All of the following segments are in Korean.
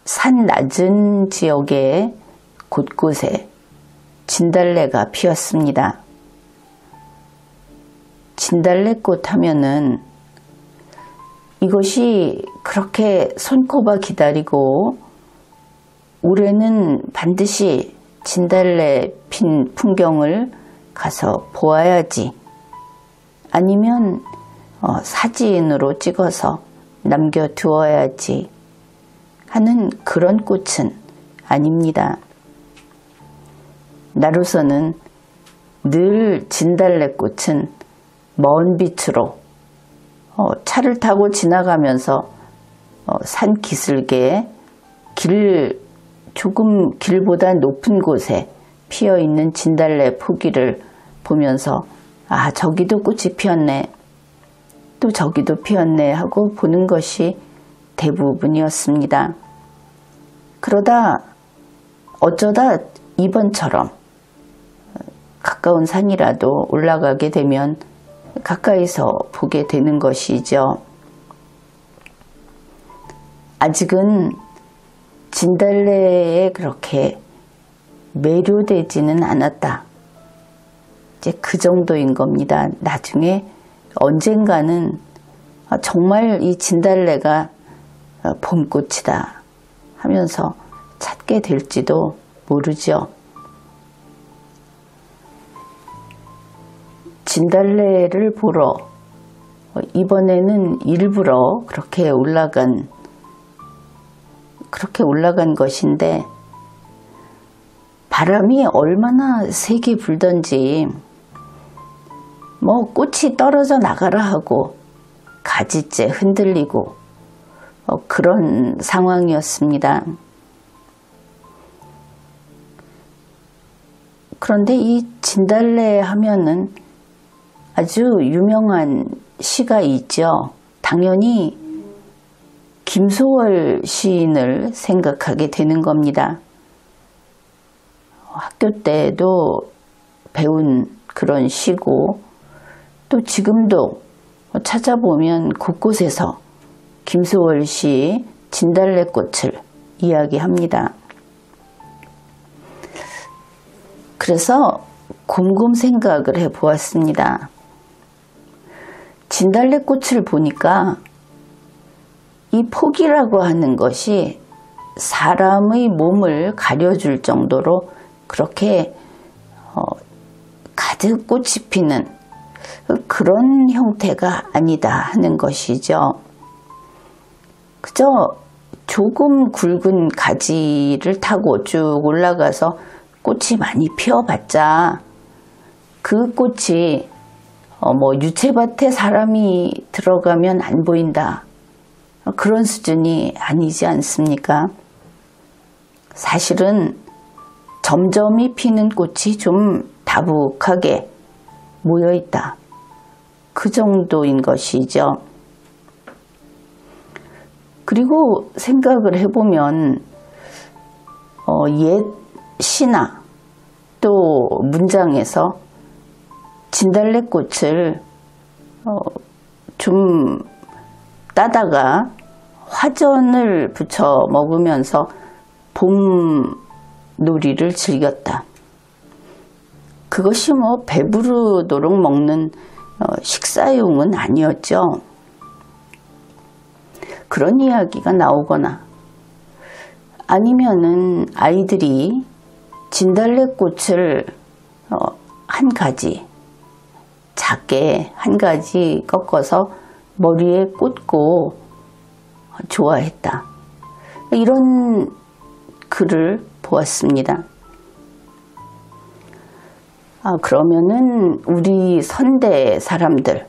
산 낮은 지역에 곳곳에 진달래가 피었습니다. 진달래꽃 하면은 이것이 그렇게 손꼽아 기다리고 올해는 반드시 진달래 핀 풍경을 가서 보아야지, 아니면 사진으로 찍어서 남겨두어야지 하는 그런 꽃은 아닙니다. 나로서는 늘 진달래꽃은 먼 빛으로 차를 타고 지나가면서 산 기슭에 조금 길보다 높은 곳에 피어있는 진달래 포기를 보면서 아, 저기도 꽃이 피었네, 또 저기도 피었네 하고 보는 것이 대부분이었습니다. 그러다 어쩌다 이번처럼 가까운 산이라도 올라가게 되면 가까이서 보게 되는 것이죠. 아직은 진달래에 그렇게 매료되지는 않았다. 이제 그 정도인 겁니다. 나중에 언젠가는 정말 이 진달래가 봄꽃이다 하면서 찾게 될지도 모르죠. 진달래를 보러 이번에는 일부러 그렇게 올라간 것인데, 바람이 얼마나 세게 불던지 꽃이 떨어져 나가라 하고 가지째 흔들리고 그런 상황이었습니다. 그런데 이 진달래 하면은 아주 유명한 시가 있죠. 당연히 김소월 시인을 생각하게 되는 겁니다. 학교 때도 배운 그런 시고, 또 지금도 찾아보면 곳곳에서 김소월 시 진달래꽃을 이야기합니다. 그래서 곰곰 생각을 해보았습니다. 진달래꽃을 보니까 이 폭이라고 하는 것이 사람의 몸을 가려줄 정도로 그렇게 가득 꽃이 피는 그런 형태가 아니다 하는 것이죠. 그저 조금 굵은 가지를 타고 쭉 올라가서 꽃이 많이 피어봤자 그 꽃이 유채밭에 사람이 들어가면 안 보인다, 그런 수준이 아니지 않습니까? 사실은 점점이 피는 꽃이 좀 다복하게 모여있다, 그 정도인 것이죠. 그리고 생각을 해보면 옛 시나 또 문장에서 진달래꽃을 좀 따다가 화전을 부쳐 먹으면서 봄놀이를 즐겼다. 그것이 배부르도록 먹는 식사용은 아니었죠. 그런 이야기가 나오거나, 아니면은 아이들이 진달래꽃을 한 가지, 작게 한 가지 꺾어서 머리에 꽂고 좋아했다, 이런 글을 보았습니다. 그러면은 우리 선대 사람들,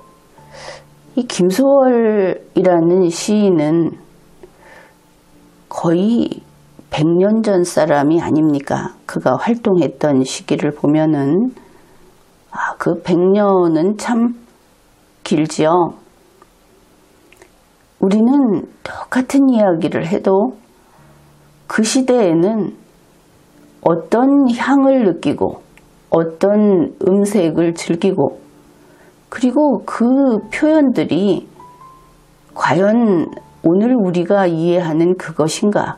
이 김소월이라는 시인은 거의 100년 전 사람이 아닙니까? 그가 활동했던 시기를 보면은 그 100년은 참 길지요. 우리는 똑같은 이야기를 해도 그 시대에는 어떤 향을 느끼고 어떤 음색을 즐기고 그리고 그 표현들이 과연 오늘 우리가 이해하는 그것인가?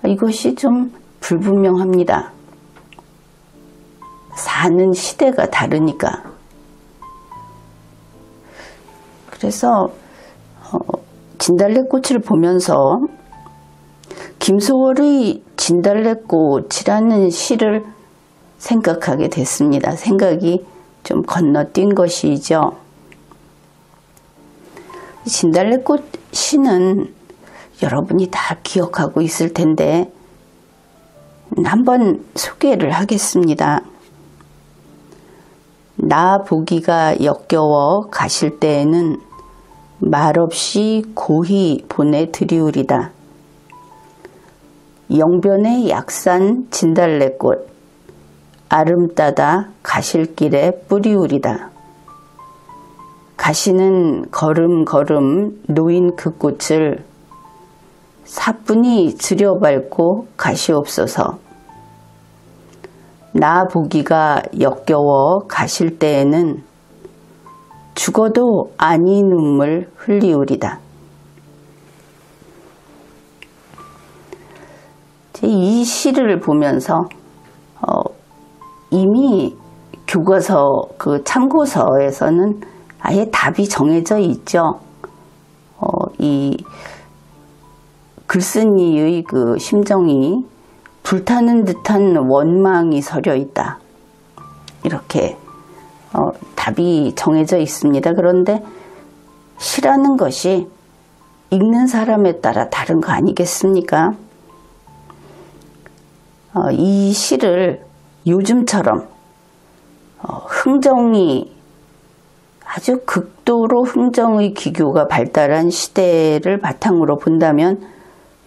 이것이 좀 불분명합니다. 사는 시대가 다르니까. 그래서 진달래꽃을 보면서 김소월의 진달래꽃이라는 시를 생각하게 됐습니다. 생각이 좀 건너뛴 것이죠. 진달래꽃 시는 여러분이 다 기억하고 있을 텐데 한번 소개를 하겠습니다. 나 보기가 역겨워 가실 때에는 말없이 고히 보내드리우리다. 영변의 약산 진달래꽃 아름 따다 가실 길에 뿌리우리다. 가시는 걸음걸음 놓인 그 꽃을 사뿐히 들여밟고 가시옵소서. 나 보기가 역겨워 가실 때에는 죽어도 아니 눈물 흘리우리다. 이 시를 보면서 이미 교과서 그 참고서에서는 아예 답이 정해져 있죠. 이 글쓴이의 그 심정이 불타는 듯한 원망이 서려 있다. 이렇게 답이 정해져 있습니다. 그런데 시라는 것이 읽는 사람에 따라 다른 거 아니겠습니까? 이 시를 요즘처럼 흥정이 아주 극도로 흥정의 기교가 발달한 시대를 바탕으로 본다면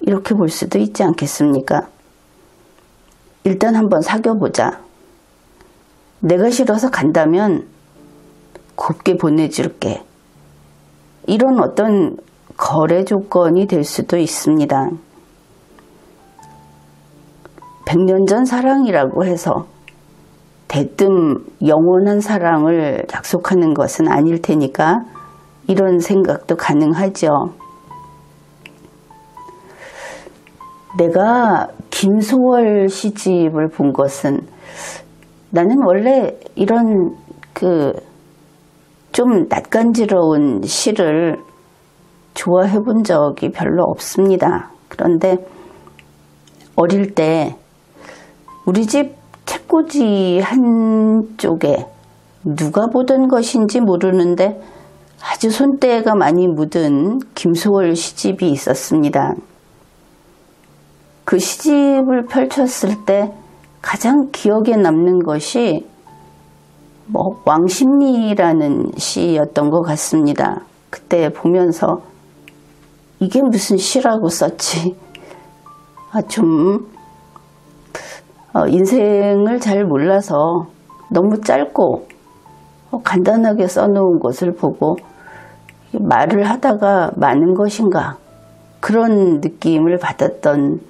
이렇게 볼 수도 있지 않겠습니까? 일단 한번 사귀어보자. 내가 싫어서 간다면 곱게 보내줄게. 이런 어떤 거래 조건이 될 수도 있습니다. 100년 전 사랑이라고 해서 대뜸 영원한 사랑을 약속하는 것은 아닐 테니까 이런 생각도 가능하죠. 내가 김소월 시집을 본 것은 나는 원래 이런 좀 낯간지러운 시를 좋아해 본 적이 별로 없습니다. 그런데 어릴 때 우리 집 책꽂이 한쪽에 누가 보던 것인지 모르는데 아주 손때가 많이 묻은 김소월 시집이 있었습니다. 그 시집을 펼쳤을 때 가장 기억에 남는 것이 왕십리라는 시였던 것 같습니다. 그때 보면서 이게 무슨 시라고 썼지? 인생을 잘 몰라서 너무 짧고 간단하게 써놓은 것을 보고 말을 하다가 마는 것인가 그런 느낌을 받았던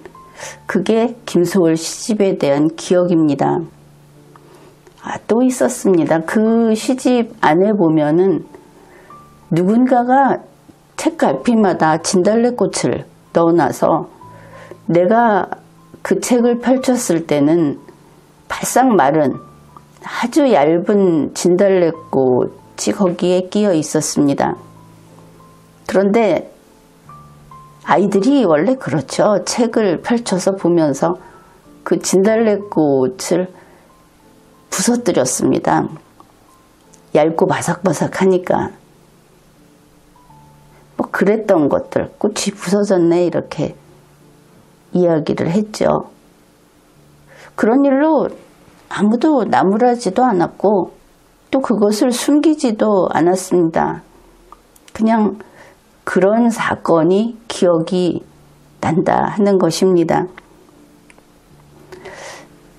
그게 김소월 시집에 대한 기억입니다. 또 있었습니다. 그 시집 안에 보면은 누군가가 책갈피마다 진달래꽃을 넣어놔서 내가 그 책을 펼쳤을 때는 바싹 마른 아주 얇은 진달래꽃이 거기에 끼어 있었습니다. 그런데 아이들이 원래 그렇죠. 책을 펼쳐서 보면서 그 진달래꽃을 부서뜨렸습니다. 얇고 바삭바삭하니까. 그랬던 것들, 꽃이 부서졌네 이렇게 이야기를 했죠. 그런 일로 아무도 나무라지도 않았고 또 그것을 숨기지도 않았습니다. 그냥 그런 사건이 기억이 난다 하는 것입니다.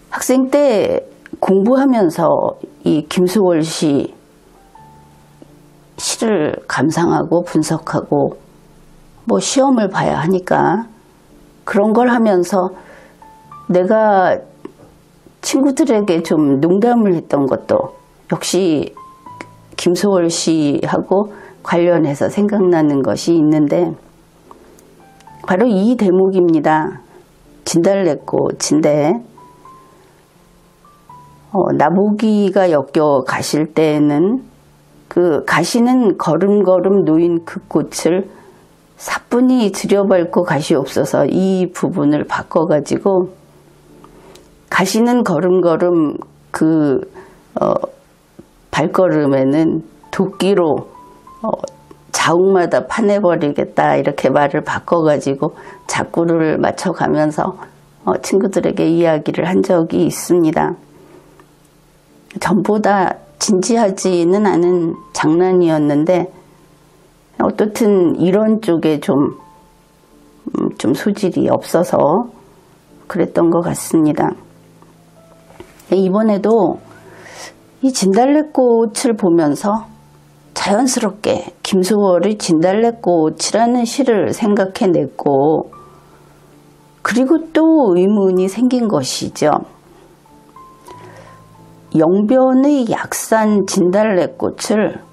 학생 때 공부하면서 이 김소월 시를 감상하고 분석하고 시험을 봐야 하니까 그런 걸 하면서 내가 친구들에게 좀 농담을 했던 것도 역시 김소월 씨하고 관련해서 생각나는 것이 있는데 바로 이 대목입니다. 진달래꽃인데 나보기가 엮여 가실 때에는 그 가시는 걸음걸음 놓인 그 꽃을 사뿐히 들여밟고 가시옵소서 이 부분을 바꿔가지고 가시는 걸음걸음 그 발걸음에는 도끼로 자욱마다 파내버리겠다 이렇게 말을 바꿔가지고 작구를 맞춰가면서 친구들에게 이야기를 한 적이 있습니다. 전보다 진지하지는 않은 장난이었는데 어떻든 이런 쪽에 좀 소질이 없어서 그랬던 것 같습니다. 이번에도 이 진달래꽃을 보면서 자연스럽게 김소월의 진달래꽃이라는 시를 생각해냈고 그리고 또 의문이 생긴 것이죠. 영변의 약산 진달래꽃을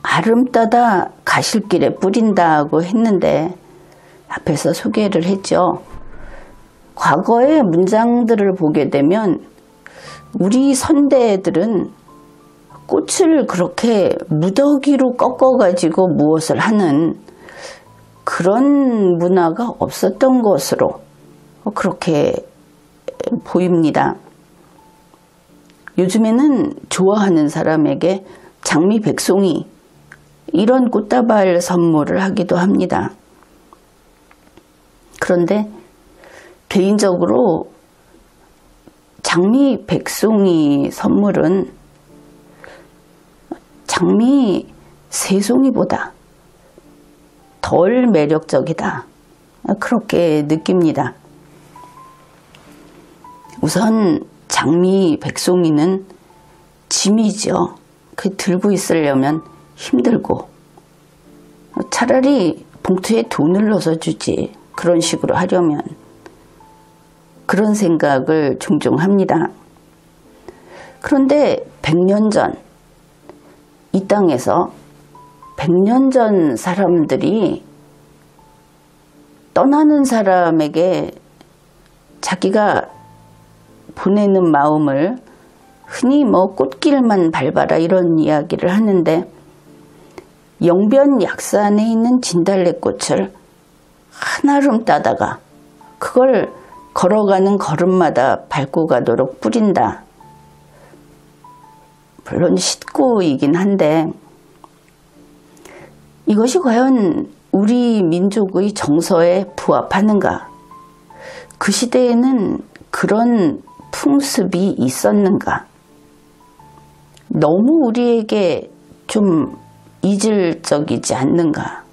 아름따다 가실길에 뿌린다고 했는데 앞에서 소개를 했죠. 과거의 문장들을 보게 되면 우리 선대들은 꽃을 그렇게 무더기로 꺾어가지고 무엇을 하는 그런 문화가 없었던 것으로 그렇게 보입니다. 요즘에는 좋아하는 사람에게 장미, 백송이 이런 꽃다발 선물을 하기도 합니다. 그런데 개인적으로 장미, 백송이 선물은 장미 세 송이보다 덜 매력적이다. 그렇게 느낍니다. 우선 장미, 백송이는 짐이죠. 그 들고 있으려면 힘들고 차라리 봉투에 돈을 넣어서 주지 그런 식으로 하려면 그런 생각을 종종 합니다. 그런데 100년 전 이 땅에서 100년 전 사람들이 떠나는 사람에게 자기가 보내는 마음을 흔히 꽃길만 밟아라 이런 이야기를 하는데 영변 약산에 있는 진달래꽃을 한아름 따다가 그걸 걸어가는 걸음마다 밟고 가도록 뿌린다. 물론 식구이긴 한데 이것이 과연 우리 민족의 정서에 부합하는가? 그 시대에는 그런 풍습이 있었는가? 너무 우리에게 좀 이질적이지 않는가?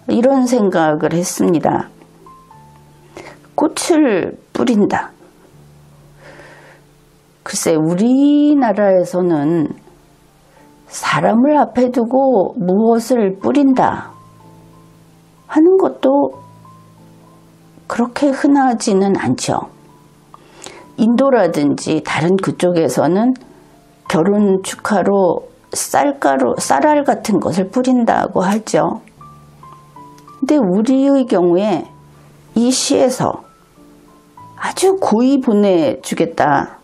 이런 생각을 했습니다. 꽃을 뿌린다. 글쎄 우리나라에서는 사람을 앞에 두고 무엇을 뿌린다 하는 것도 그렇게 흔하지는 않죠. 인도라든지 다른 그쪽에서는 결혼 축하로 쌀알 같은 것을 뿌린다고 하죠. 근데 우리의 경우에 이 시에서 아주 고이 보내주겠다.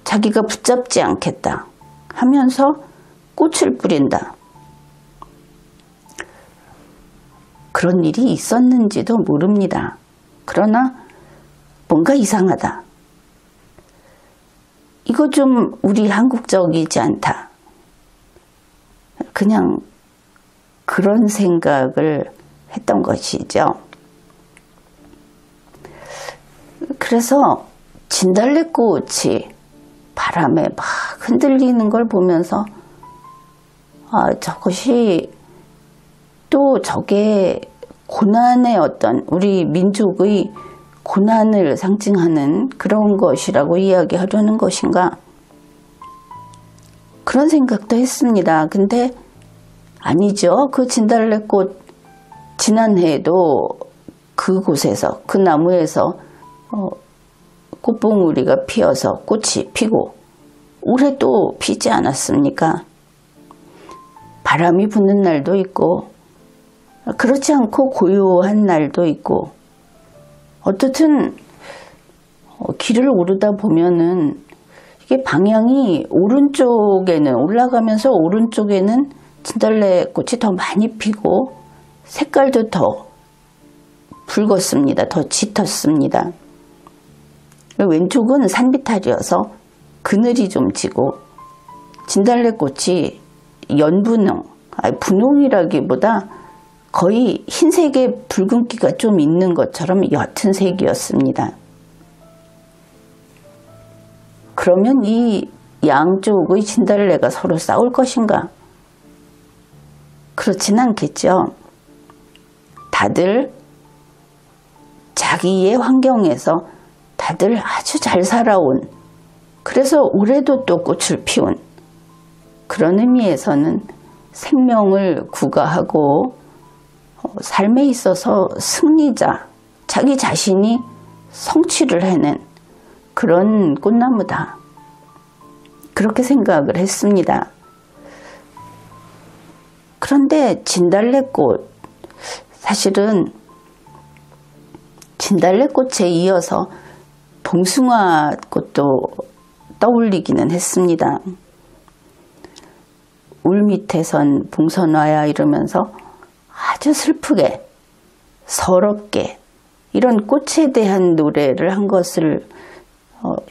자기가 붙잡지 않겠다 하면서 꽃을 뿌린다. 그런 일이 있었는지도 모릅니다. 그러나 뭔가 이상하다. 이거 좀 우리 한국적이지 않다. 그냥 그런 생각을 했던 것이죠. 그래서 진달래꽃이 바람에 막 흔들리는 걸 보면서 저것이 또 저게 고난의 어떤 우리 민족의 고난을 상징하는 그런 것이라고 이야기하려는 것인가? 그런 생각도 했습니다. 근데 아니죠. 그 진달래꽃 지난해에도 그곳에서 그 나무에서 꽃봉우리가 피어서 꽃이 피고 올해 또 피지 않았습니까? 바람이 부는 날도 있고 그렇지 않고 고요한 날도 있고 어떻든 길을 오르다 보면은 이게 방향이 오른쪽에는 올라가면서 오른쪽에는 진달래꽃이 더 많이 피고 색깔도 더 붉었습니다. 더 짙었습니다. 왼쪽은 산비탈이어서 그늘이 좀 지고 진달래꽃이 연분홍, 분홍이라기보다 거의 흰색의 붉은기가 좀 있는 것처럼 옅은 색이었습니다. 그러면 이 양쪽의 진달래가 서로 싸울 것인가? 그렇진 않겠죠. 다들 자기의 환경에서 다들 아주 잘 살아온, 그래서 올해도 또 꽃을 피운 그런 의미에서는 생명을 구가하고 삶에 있어서 승리자, 자기 자신이 성취를 해낸 그런 꽃나무다. 그렇게 생각을 했습니다. 그런데 진달래꽃, 사실은 진달래꽃에 이어서 봉숭아꽃도 떠올리기는 했습니다. 울 밑에선 봉선화야 이러면서 아주 슬프게 서럽게 이런 꽃에 대한 노래를 한 것을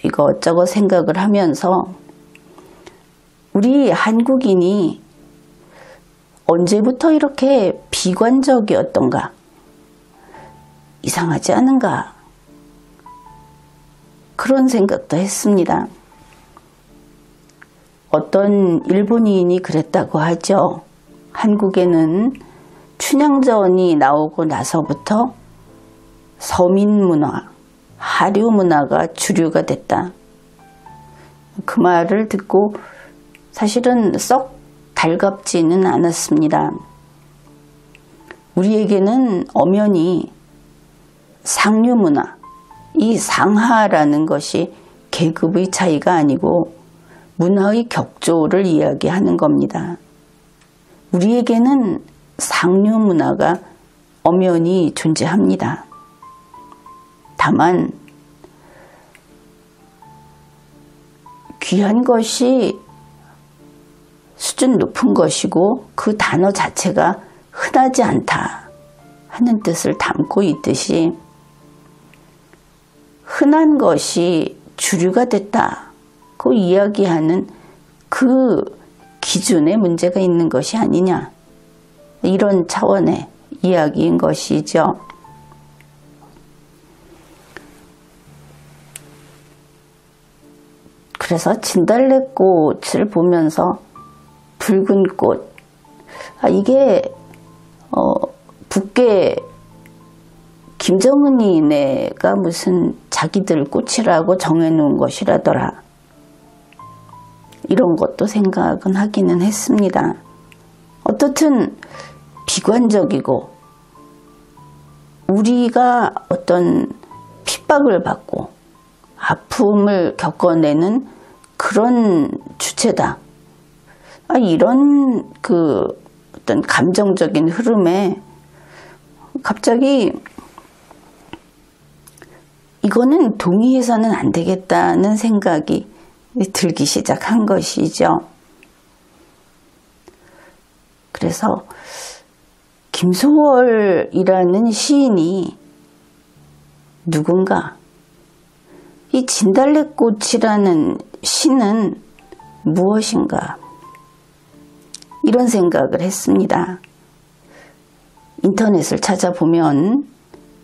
이것저것 생각을 하면서 우리 한국인이 언제부터 이렇게 비관적이었던가, 이상하지 않은가, 그런 생각도 했습니다. 어떤 일본인이 그랬다고 하죠. 한국에는 춘향전이 나오고 나서부터 서민문화, 하류문화가 주류가 됐다. 그 말을 듣고 사실은 썩 달갑지는 않았습니다. 우리에게는 엄연히 상류문화, 이 상하라는 것이 계급의 차이가 아니고 문화의 격조를 이야기하는 겁니다. 우리에게는 상류 문화가 엄연히 존재합니다. 다만 귀한 것이 수준 높은 것이고 그 단어 자체가 흔하지 않다 하는 뜻을 담고 있듯이 흔한 것이 주류가 됐다고 이야기하는 그 기준에 문제가 있는 것이 아니냐, 이런 차원의 이야기인 것이죠. 그래서 진달래꽃을 보면서 붉은 꽃, 이게 북계 김정은이네가 무슨 자기들 꽃이라고 정해놓은 것이라더라, 이런 것도 생각은 하기는 했습니다. 어떻든 비관적이고 우리가 어떤 핍박을 받고 아픔을 겪어내는 그런 주체다, 이런 그 어떤 감정적인 흐름에 갑자기 이거는 동의해서는 안 되겠다는 생각이 들기 시작한 것이죠. 그래서 김소월이라는 시인이 누군가, 이 진달래꽃이라는 시는 무엇인가, 이런 생각을 했습니다. 인터넷을 찾아보면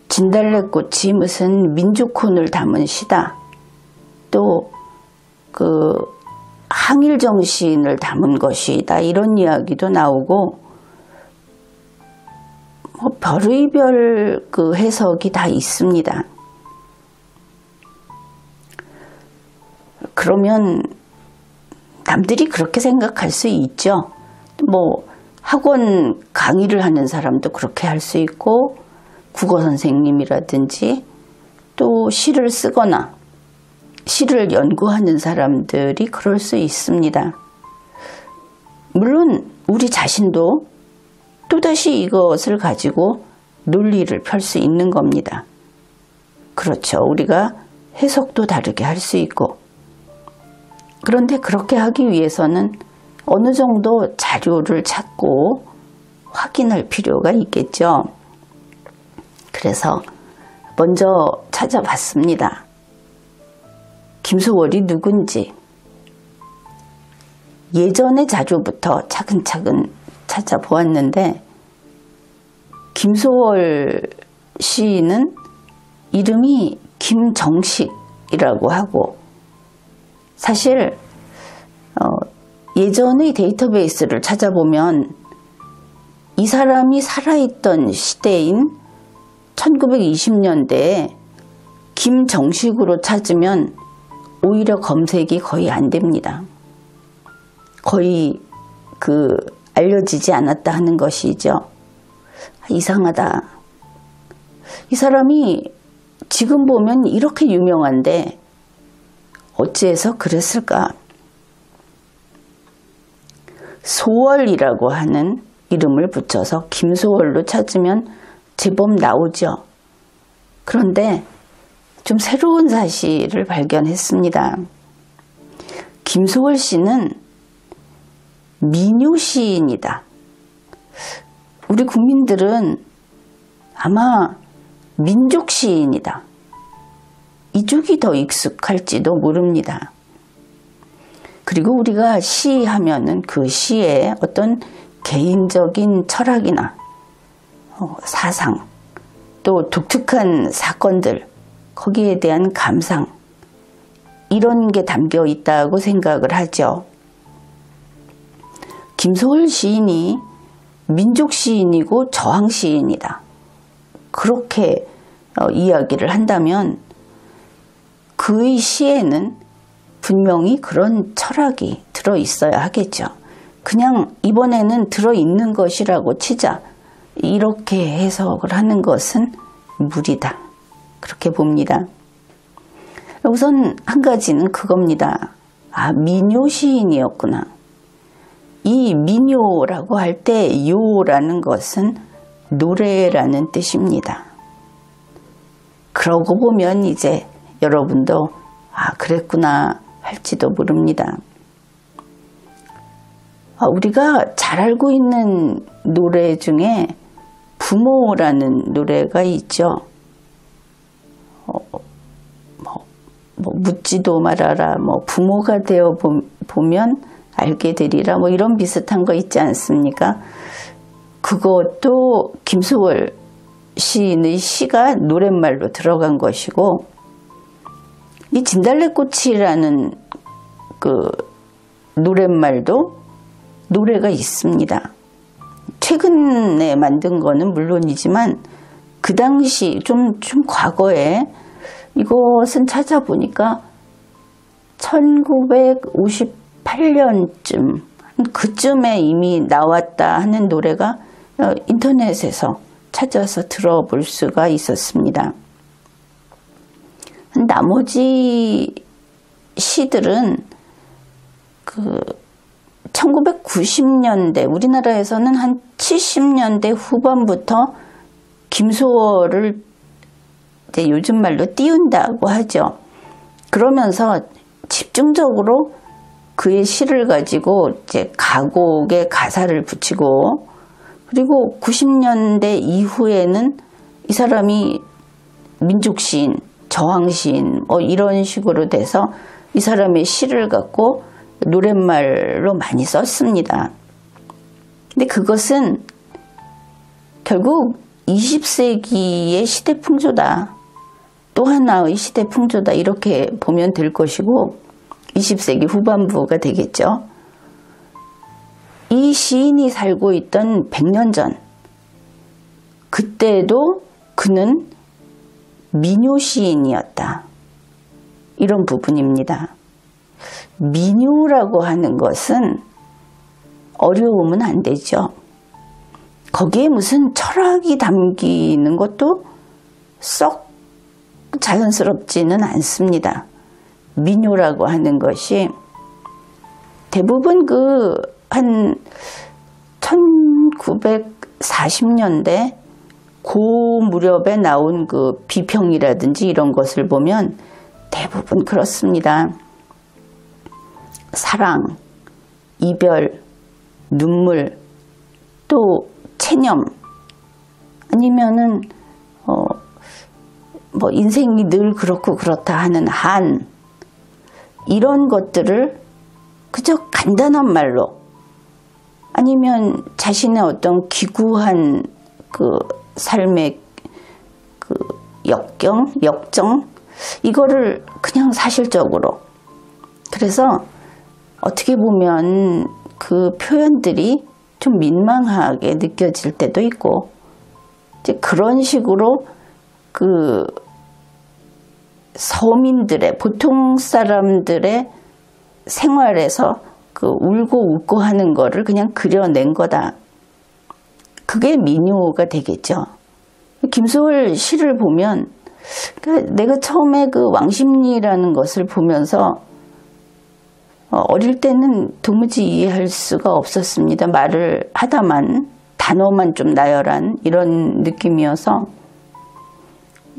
진달래꽃이 무슨 민족혼을 담은 시다, 또 그 항일 정신을 담은 것이다, 이런 이야기도 나오고 별의별 그 해석이 다 있습니다. 그러면 남들이 그렇게 생각할 수 있죠. 뭐 학원 강의를 하는 사람도 그렇게 할 수 있고, 국어 선생님이라든지 또 시를 쓰거나 시를 연구하는 사람들이 그럴 수 있습니다. 물론 우리 자신도 또다시 이것을 가지고 논리를 펼 수 있는 겁니다. 그렇죠. 우리가 해석도 다르게 할 수 있고. 그런데 그렇게 하기 위해서는 어느 정도 자료를 찾고 확인할 필요가 있겠죠. 그래서 먼저 찾아봤습니다. 김소월이 누군지 예전의 자료부터 차근차근 찾아보았는데, 김소월 시인은 이름이 김정식이라고 하고, 사실 예전의 데이터베이스를 찾아보면 이 사람이 살아있던 시대인 1920년대에 김정식으로 찾으면 오히려 검색이 거의 안 됩니다. 거의 알려지지 않았다 하는 것이죠. 이상하다. 이 사람이 지금 보면 이렇게 유명한데 어찌해서 그랬을까? 소월이라고 하는 이름을 붙여서 김소월로 찾으면 제법 나오죠. 그런데 좀 새로운 사실을 발견했습니다. 김소월 씨는 민요 시인이다. 우리 국민들은 아마 민족 시인이다. 이쪽이 더 익숙할지도 모릅니다. 그리고 우리가 시하면은 그 시에 어떤 개인적인 철학이나 사상, 또 독특한 사건들, 거기에 대한 감상, 이런 게 담겨 있다고 생각을 하죠. 김소월 시인이 민족 시인이고 저항 시인이다. 그렇게 이야기를 한다면 그의 시에는 분명히 그런 철학이 들어있어야 하겠죠. 그냥 이번에는 들어있는 것이라고 치자, 이렇게 해석을 하는 것은 무리다. 그렇게 봅니다. 우선 한 가지는 그겁니다. 민요 시인이었구나. 이 민요라고 할 때 요라는 것은 노래라는 뜻입니다. 그러고 보면 이제 여러분도 그랬구나 할지도 모릅니다. 우리가 잘 알고 있는 노래 중에 부모라는 노래가 있죠. 묻지도 말아라, 부모가 되어 보면 알게 되리라, 이런 비슷한 거 있지 않습니까? 그것도 김소월 시인의 시가 노랫말로 들어간 것이고, 이 진달래꽃이라는 그 노랫말도 노래가 있습니다. 최근에 만든 거는 물론이지만 그 당시 좀 과거에 이것은 찾아보니까 1958년쯤 그쯤에 이미 나왔다 하는 노래가 인터넷에서 찾아서 들어볼 수가 있었습니다. 나머지 시들은 1990년대, 우리나라에서는 한 70년대 후반부터 김소월을 이제 요즘 말로 띄운다고 하죠. 그러면서 집중적으로 그의 시를 가지고 이제 가곡에 가사를 붙이고, 그리고 90년대 이후에는 이 사람이 민족시인, 저항시인 이런 식으로 돼서 이 사람의 시를 갖고 노랫말로 많이 썼습니다. 근데 그것은 결국 20세기의 시대 풍조다. 또 하나의 시대 풍조다. 이렇게 보면 될 것이고, 20세기 후반부가 되겠죠. 이 시인이 살고 있던 100년 전, 그때도 그는 민요 시인이었다. 이런 부분입니다. 민요라고 하는 것은 어려우면 안 되죠. 거기에 무슨 철학이 담기는 것도 썩 자연스럽지는 않습니다. 민요라고 하는 것이 대부분 한 1940년대 그 무렵에 나온 그 비평이라든지 이런 것을 보면 대부분 그렇습니다. 사랑, 이별, 눈물, 또 체념, 아니면은 뭐 인생이 늘 그렇고 그렇다 하는 한, 이런 것들을 그저 간단한 말로, 아니면 자신의 어떤 기구한 그 삶의 그 역정, 이거를 그냥 사실적으로. 그래서 어떻게 보면 그 표현들이 좀 민망하게 느껴질 때도 있고, 이제 그런 식으로 그 서민들의, 보통 사람들의 생활에서 그 울고 웃고 하는 거를 그냥 그려낸 거다. 그게 민요가 되겠죠. 김소월 시를 보면, 내가 처음에 그 왕십리라는 것을 보면서 어릴 때는 도무지 이해할 수가 없었습니다. 말을 하다만, 단어만 좀 나열한 이런 느낌이어서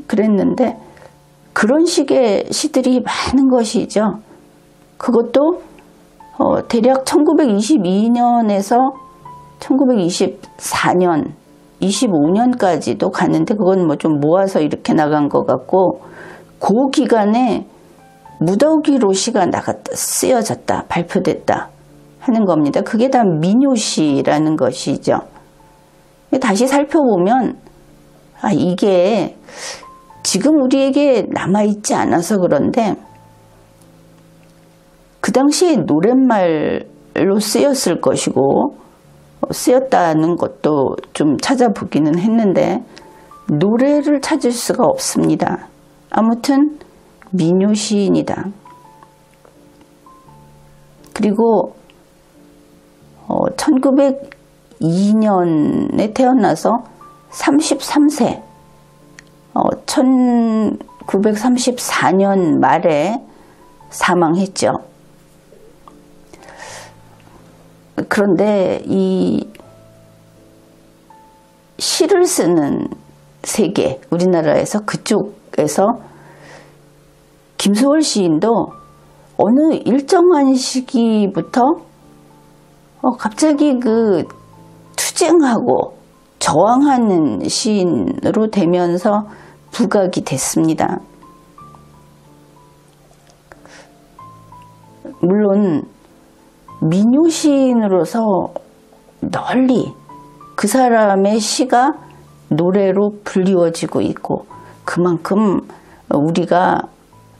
그랬는데, 그런 식의 시들이 많은 것이죠. 그것도 대략 1922년에서 1924년, 25년까지도 가는데, 그건 뭐 좀 모아서 이렇게 나간 것 같고, 그 기간에 무더기로 시가 쓰여졌다, 발표됐다 하는 겁니다. 그게 다 민요시라는 것이죠. 다시 살펴보면, 이게 지금 우리에게 남아있지 않아서 그런데, 그 당시에 노랫말로 쓰였을 것이고, 쓰였다는 것도 좀 찾아보기는 했는데, 노래를 찾을 수가 없습니다. 아무튼 민요 시인이다. 그리고 1902년에 태어나서 33세, 1934년 말에 사망했죠. 그런데 이 시를 쓰는 세계, 우리나라에서 그쪽에서 김소월 시인도 어느 일정한 시기부터 갑자기 그 투쟁하고 저항하는 시인으로 되면서 부각이 됐습니다. 물론 민요 시인으로서 널리 그 사람의 시가 노래로 불리워지고 있고, 그만큼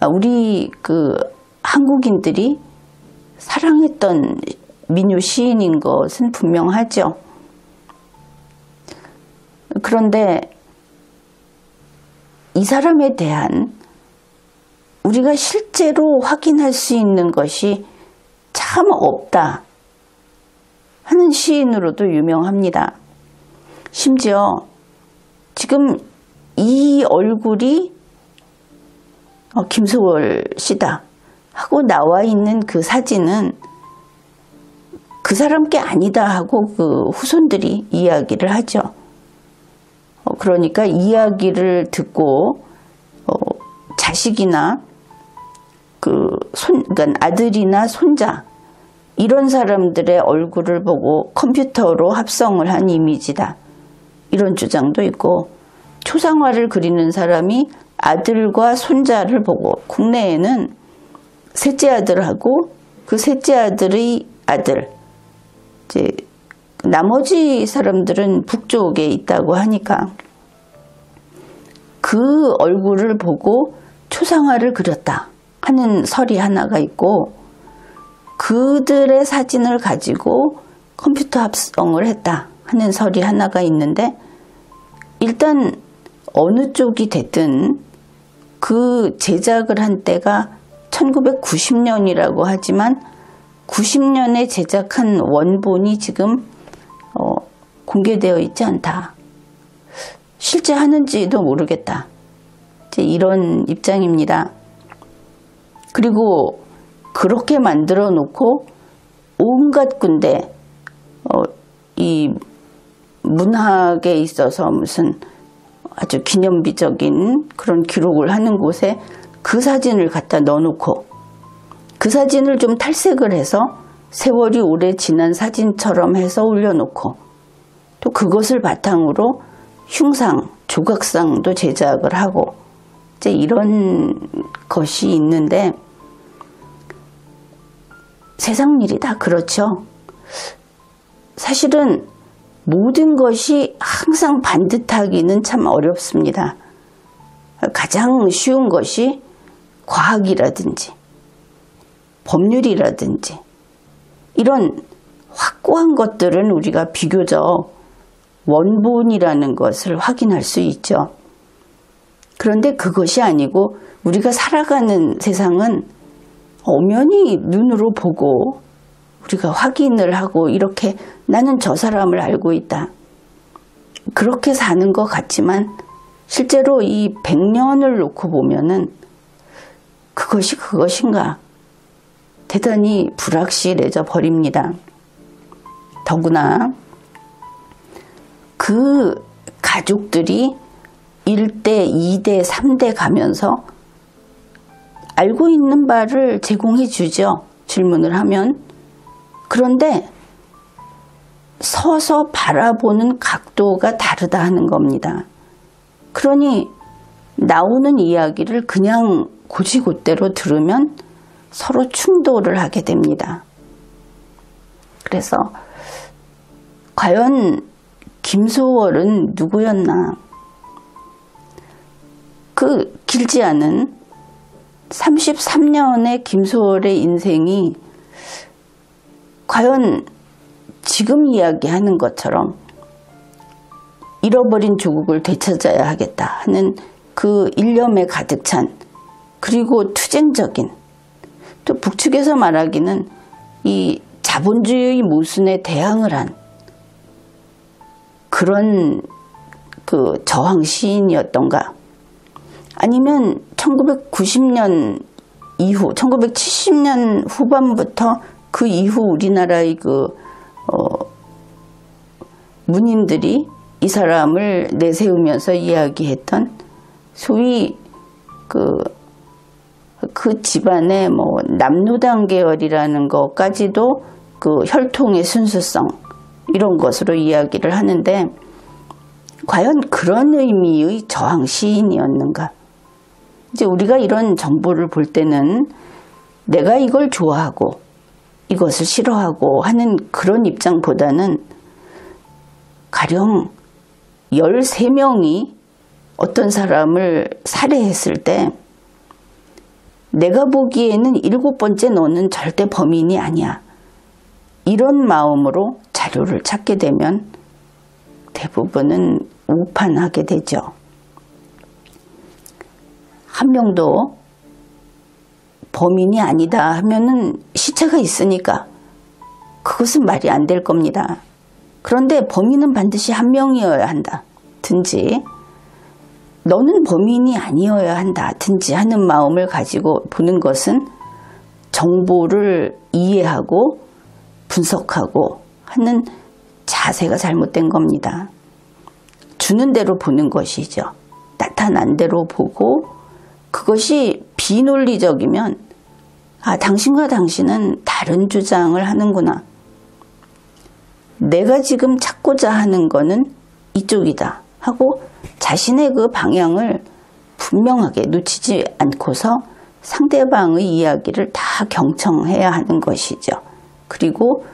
우리 그 한국인들이 사랑했던 민요 시인인 것은 분명하죠. 그런데 이 사람에 대한 우리가 실제로 확인할 수 있는 것이 참 없다 하는 시인으로도 유명합니다. 심지어 지금 이 얼굴이 김소월 씨다 하고 나와 있는 그 사진은 그 사람 게 아니다 하고 그 후손들이 이야기를 하죠. 그러니까 이야기를 듣고 자식이나 그러니까 아들이나 손자, 이런 사람들의 얼굴을 보고 컴퓨터로 합성을 한 이미지다, 이런 주장도 있고, 초상화를 그리는 사람이 아들과 손자를 보고, 국내에는 셋째 아들하고 그 셋째 아들의 아들, 이제 나머지 사람들은 북쪽에 있다고 하니까 그 얼굴을 보고 초상화를 그렸다 하는 설이 하나가 있고, 그들의 사진을 가지고 컴퓨터 합성을 했다 하는 설이 하나가 있는데, 일단 어느 쪽이 됐든 그 제작을 한 때가 1990년이라고 하지만 90년에 제작한 원본이 지금 공개되어 있지 않다. 실제 하는지도 모르겠다. 이제 이런 입장입니다. 그리고 그렇게 만들어 놓고 온갖 군데 이 문학에 있어서 무슨 아주 기념비적인 그런 기록을 하는 곳에 그 사진을 갖다 넣어놓고 그 사진을 좀 탈색을 해서 세월이 오래 지난 사진처럼 해서 올려놓고 또 그것을 바탕으로 흉상, 조각상도 제작을 하고 이제 이런 것이 있는데 세상 일이 다 그렇죠. 사실은 모든 것이 항상 반듯하기는 참 어렵습니다. 가장 쉬운 것이 과학이라든지 법률이라든지 이런 확고한 것들은 우리가 비교적 원본이라는 것을 확인할 수 있죠. 그런데 그것이 아니고 우리가 살아가는 세상은 엄연히 눈으로 보고 우리가 확인을 하고 이렇게 나는 저 사람을 알고 있다. 그렇게 사는 것 같지만 실제로 이 100년을 놓고 보면은 그것이 그것인가 대단히 불확실해져 버립니다. 더구나 그 가족들이 1대, 2대, 3대 가면서 알고 있는 바를 제공해 주죠. 질문을 하면. 그런데 서서 바라보는 각도가 다르다 하는 겁니다. 그러니 나오는 이야기를 그냥 곧이곧대로 들으면 서로 충돌을 하게 됩니다. 그래서 과연 김소월은 누구였나? 그 길지 않은 33년의 김소월의 인생이 과연 지금 이야기하는 것처럼 잃어버린 조국을 되찾아야 하겠다 하는 그 일념에 가득 찬 그리고 투쟁적인 또 북측에서 말하기는 이 자본주의 모순에 대항을 한 그런 그 저항 시인이었던가 아니면 1990년 이후 1970년 후반부터 그 이후 우리나라의 그 문인들이 이 사람을 내세우면서 이야기했던 소위 그 집안의 뭐 남로당 계열이라는 것까지도 그 혈통의 순수성 이런 것으로 이야기를 하는데 과연 그런 의미의 저항 시인이었는가? 이제 우리가 이런 정보를 볼 때는 내가 이걸 좋아하고 이것을 싫어하고 하는 그런 입장보다는 가령 13명이 어떤 사람을 살해했을 때 내가 보기에는 7번째 너는 절대 범인이 아니야. 이런 마음으로 자료를 찾게 되면 대부분은 오판하게 되죠. 한 명도 범인이 아니다 하면은 시체가 있으니까 그것은 말이 안 될 겁니다. 그런데 범인은 반드시 한 명이어야 한다 든지 너는 범인이 아니어야 한다 든지 하는 마음을 가지고 보는 것은 정보를 이해하고 분석하고 하는 자세가 잘못된 겁니다. 주는 대로 보는 것이죠. 나타난 대로 보고 그것이 비논리적이면 아, 당신과 당신은 다른 주장을 하는구나. 내가 지금 찾고자 하는 거는 이쪽이다 하고 자신의 그 방향을 분명하게 놓치지 않고서 상대방의 이야기를 다 경청해야 하는 것이죠. 그리고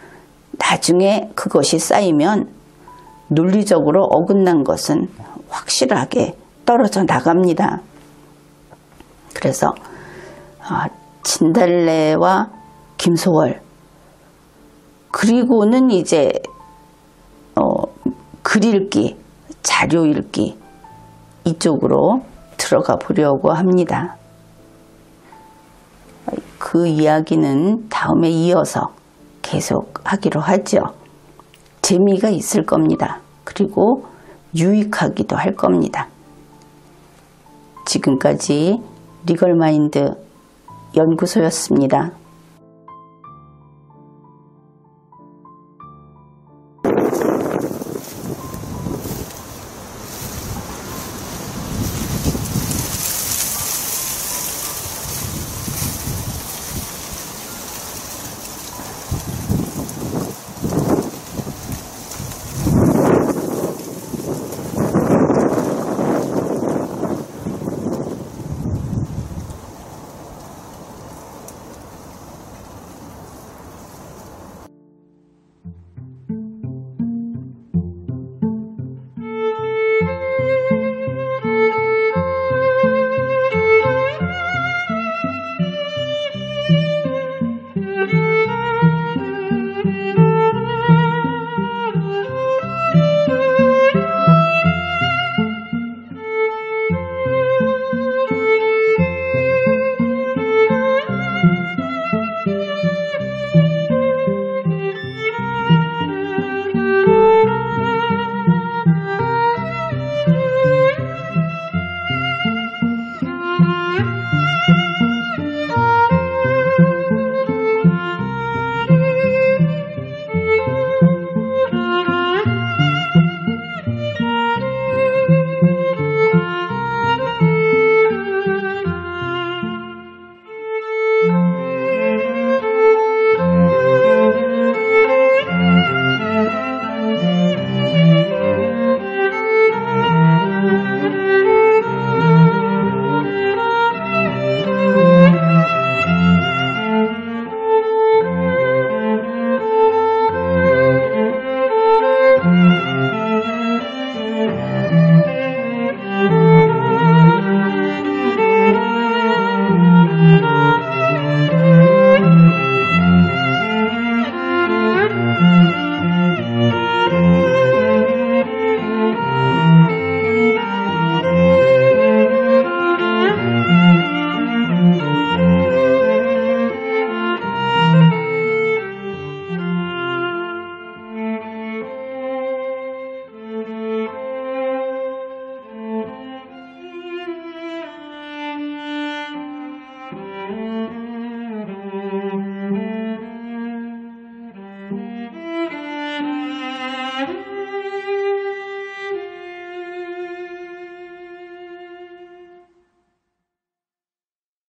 나중에 그것이 쌓이면 논리적으로 어긋난 것은 확실하게 떨어져 나갑니다. 그래서 진달래와 김소월 그리고는 이제 글 읽기, 자료 읽기 이쪽으로 들어가 보려고 합니다. 그 이야기는 다음에 이어서 계속 하기로 하죠. 재미가 있을 겁니다. 그리고 유익하기도 할 겁니다. 지금까지 리걸마인드 연구소였습니다.